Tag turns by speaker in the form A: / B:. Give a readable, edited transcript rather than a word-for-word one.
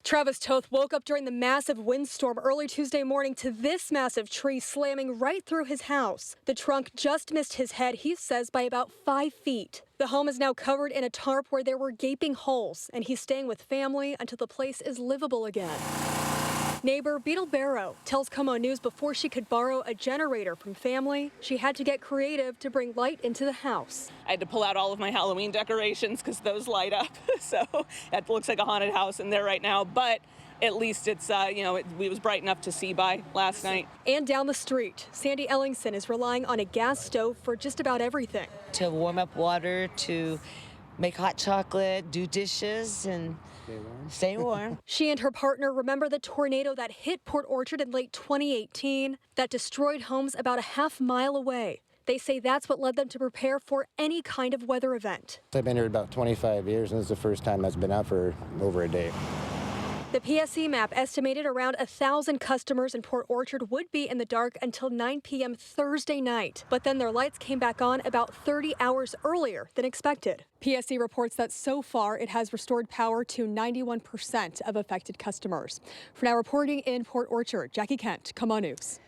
A: Travis Toth woke up during the massive windstorm early Tuesday morning to this massive tree slamming right through his house. The trunk just missed his head, he says, by about 5 feet. The home is now covered in a tarp where there were gaping holes, and he's staying with family until the place is livable again. Neighbor Beetle Barrow tells KOMO News before she could borrow a generator from family, she had to get creative to bring light into the house.
B: I had to pull out all of my Halloween decorations because those light up. So it looks like a haunted house in there right now. But at least it's, it was bright enough to see by last night.
A: And down the street, Sandy Ellingson is relying on a gas stove for just about everything.
C: To warm up water, to make hot chocolate, do dishes, and stay warm.
A: She and her partner remember the tornado that hit Port Orchard in late 2018 that destroyed homes about a half-mile away. They say that's what led them to prepare for any kind of weather event.
D: I've been here about 25 years, and this is the first time that's been out for over a day.
A: The PSE map estimated around 1,000 customers in Port Orchard would be in the dark until 9 p.m. Thursday night. But then their lights came back on about 30 hours earlier than expected. PSE reports that so far it has restored power to 91% of affected customers. For now, reporting in Port Orchard, Jackie Kent, KOMO News.